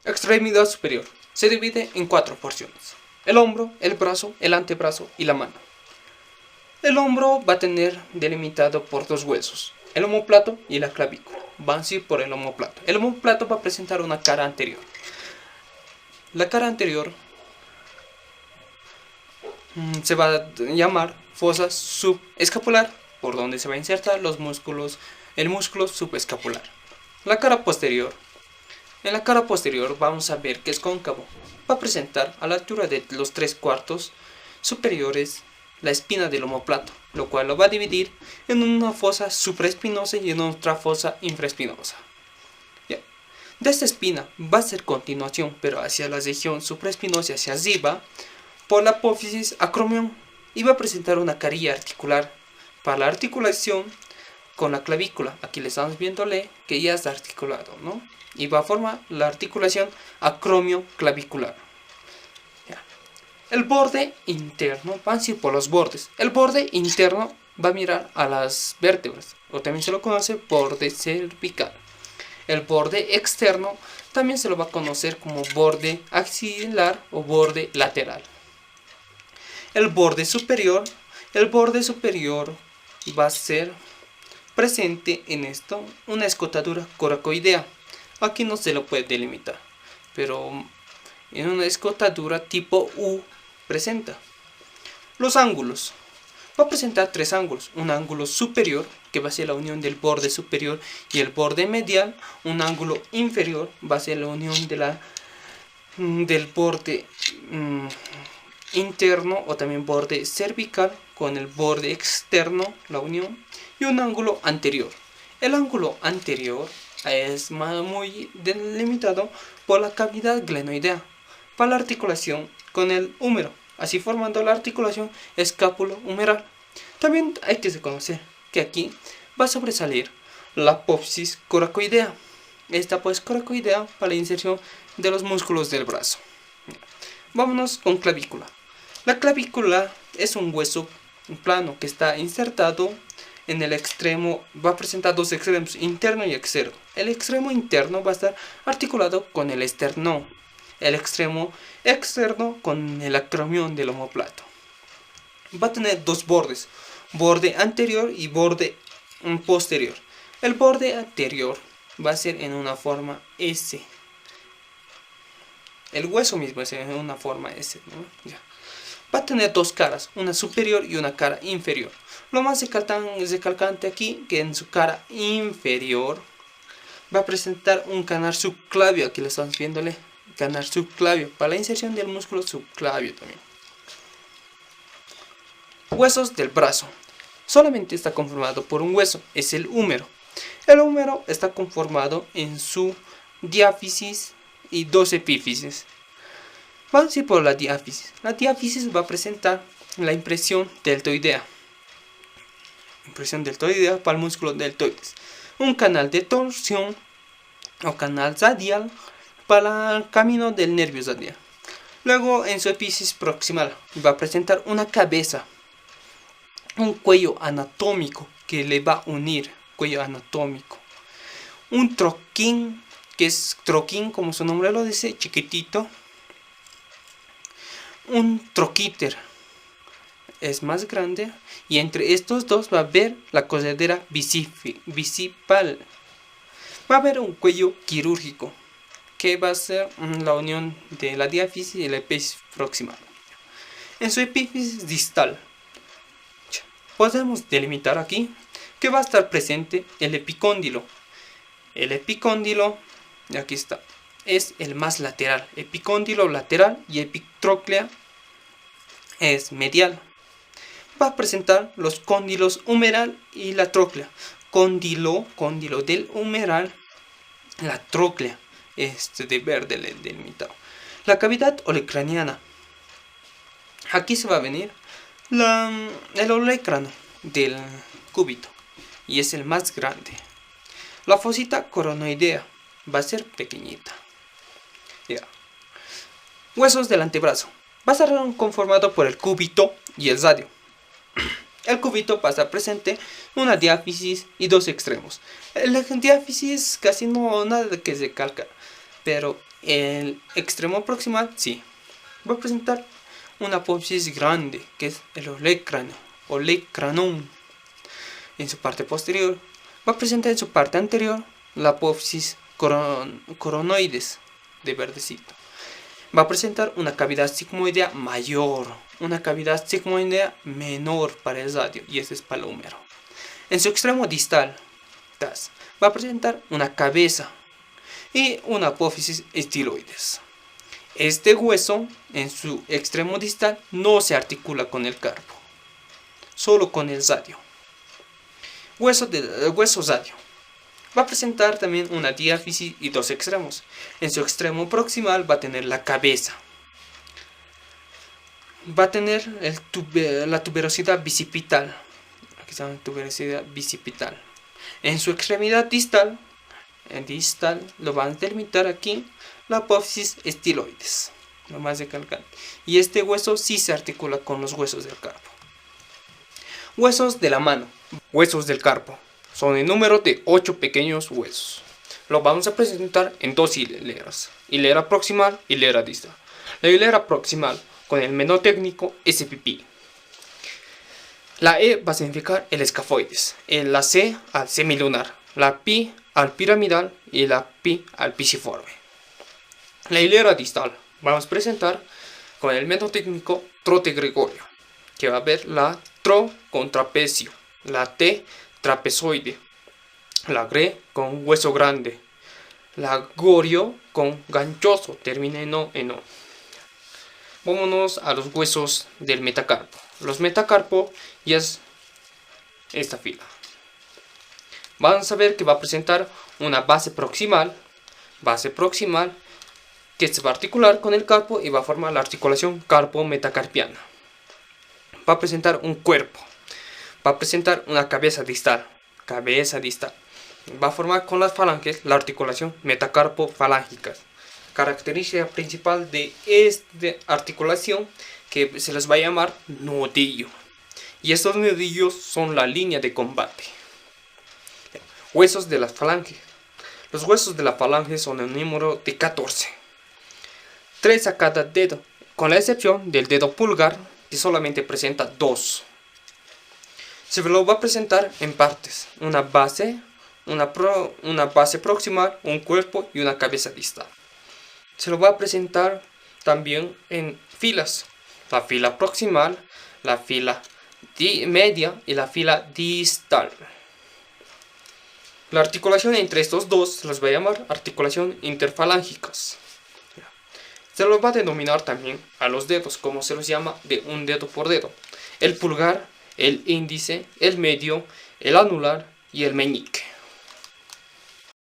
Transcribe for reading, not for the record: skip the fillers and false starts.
Extremidad superior. Se divide en 4 porciones: el hombro, el brazo, el antebrazo y la mano. El hombro va a tener delimitado por 2 huesos, el omóplato y la clavícula. Vamos a ir por el omóplato. El omóplato va a presentar una cara anterior. La cara anterior se va a llamar fosa subescapular, por donde se va a insertar el músculo subescapular. La cara posterior. En la cara posterior vamos a ver que es cóncavo. Va a presentar a la altura de los 3/4 superiores la espina del omóplato, lo cual lo va a dividir en una fosa supraespinosa y en otra fosa infraespinosa. De esta espina va a ser continuación, pero hacia la región supraespinosa, hacia arriba, por la apófisis acromion, y va a presentar una carilla articular para la articulación con la clavícula. Aquí le estamos viéndole que ya está articulado, ¿no? Y va a formar la articulación acromio-clavicular. El borde interno, van a ir por los bordes. El borde interno va a mirar a las vértebras, o también se lo conoce borde cervical. El borde externo también se lo va a conocer como borde axilar o borde lateral. El borde superior va a ser presente en esto una escotadura coracoidea. Aquí no se lo puede delimitar, pero en una escotadura tipo U presenta. Los ángulos. Va a presentar 3 ángulos: un ángulo superior, que va a ser la unión del borde superior y el borde medial; un ángulo inferior, va a ser la unión del borde interno o también borde cervical con el borde externo, la unión; y un ángulo anterior. El ángulo anterior es muy delimitado por la cavidad glenoidea para la articulación con el húmero, así formando la articulación escápulo-humeral. También hay que reconocer que aquí va a sobresalir la apófisis coracoidea. Esta apófisis coracoidea para la inserción de los músculos del brazo. Vámonos con clavícula. La clavícula es un hueso plano que está insertado en el extremo. Va a presentar 2 extremos, interno y externo. El extremo interno va a estar articulado con el esternón, el extremo externo con el acromion del omóplato. Va a tener 2 bordes, borde anterior y borde posterior. El borde anterior va a ser en una forma S. El hueso mismo es en una forma S, ¿no? Ya. Va a tener 2 caras, una superior y una cara inferior. Lo más recalcante aquí, que en su cara inferior va a presentar un canal subclavio. Aquí lo estamos viéndole, canal subclavio, para la inserción del músculo subclavio también. Huesos del brazo. Solamente está conformado por un hueso, es el húmero. El húmero está conformado en su diáfisis y 2 epífisis. Vamos a ir por la diáfisis. La diáfisis va a presentar la impresión deltoidea. Impresión deltoidea para el músculo deltoides. Un canal de torsión o canal radial para el camino del nervio radial. Luego, en su epífisis proximal va a presentar una cabeza, un cuello anatómico que le va a unir, cuello anatómico. Un troquín, que es troquín como su nombre lo dice, chiquitito. Un troquíter es más grande, y entre estos dos va a haber la cosadera bicipal. Va a haber un cuello quirúrgico que va a ser la unión de la diáfisis y la epífisis proximal. En su epífisis distal podemos delimitar aquí que va a estar presente el epicóndilo. El epicóndilo, aquí está, es el más lateral. Epicóndilo lateral y epitróclea es medial. Va a presentar los cóndilos humeral y la tróclea. Cóndilo del humeral, la tróclea de verde delimitado. La cavidad olecraniana. Aquí se va a venir el olecrano del cúbito y es el más grande. La fosita coronoidea va a ser pequeñita. Ya. Huesos del antebrazo. Va a estar conformado por el cúbito y el radio. El cúbito va a estar presente una diáfisis y 2 extremos. La diáfisis casi no nada de que se calca, pero El extremo proximal, sí, va a presentar una apófisis grande, que es el olecrano, olecranum. En su parte posterior, va a presentar en su parte anterior la apófisis coronoides, de verdecito. Va a presentar una cavidad sigmoidea mayor, una cavidad sigmoidea menor para el radio, y ese es para el húmero. En su extremo distal, va a presentar una cabeza y una apófisis estiloides. Este hueso, en su extremo distal, no se articula con el carpo, solo con el sadio. Hueso sadio. Va a presentar también una diáfisis y dos extremos. En su extremo proximal va a tener la cabeza. Va a tener la tuberosidad bicipital. Aquí se llama tuberosidad bicipital. En su extremidad distal, lo van a delimitar aquí la apófisis estiloides. Lo más recalcante. Y este hueso sí se articula con los huesos del carpo. Huesos de la mano. Huesos del carpo. Son en número de 8 pequeños huesos. Los vamos a presentar en dos hileras. Hilera proximal, hilera distal. La hilera proximal con el menor técnico es pipí. La E va a significar el escafoides. La C al semilunar. La pi al piramidal y la pi al pisiforme. La hilera distal vamos a presentar con el menor técnico trote gregorio, que va a ver la tro con trapecio, la T trapezoide, la gre con hueso grande, la gorio con ganchoso, termina en o. Vámonos a los huesos del metacarpo. Los metacarpo ya es esta fila. Vamos a ver que va a presentar una base proximal que se va a articular con el carpo y va a formar la articulación carpo-metacarpiana. Va a presentar un cuerpo. Va a presentar una cabeza distal. Va a formar con las falanges la articulación metacarpo-falángica. Característica principal de esta articulación que se les va a llamar nudillo. Y estos nudillos son la línea de combate. Huesos de la falange. Los huesos de la falange son el número de 14. 3 a cada dedo, con la excepción del dedo pulgar, que solamente presenta 2. Se lo va a presentar en partes: una base proximal, un cuerpo y una cabeza distal. Se lo va a presentar también en filas: la fila proximal, la fila media y la fila distal. La articulación entre estos dos se los va a llamar articulación interfalángicas. Se los va a denominar también a los dedos, como se los llama de un dedo por dedo: el pulgar, el índice, el medio, el anular y el meñique.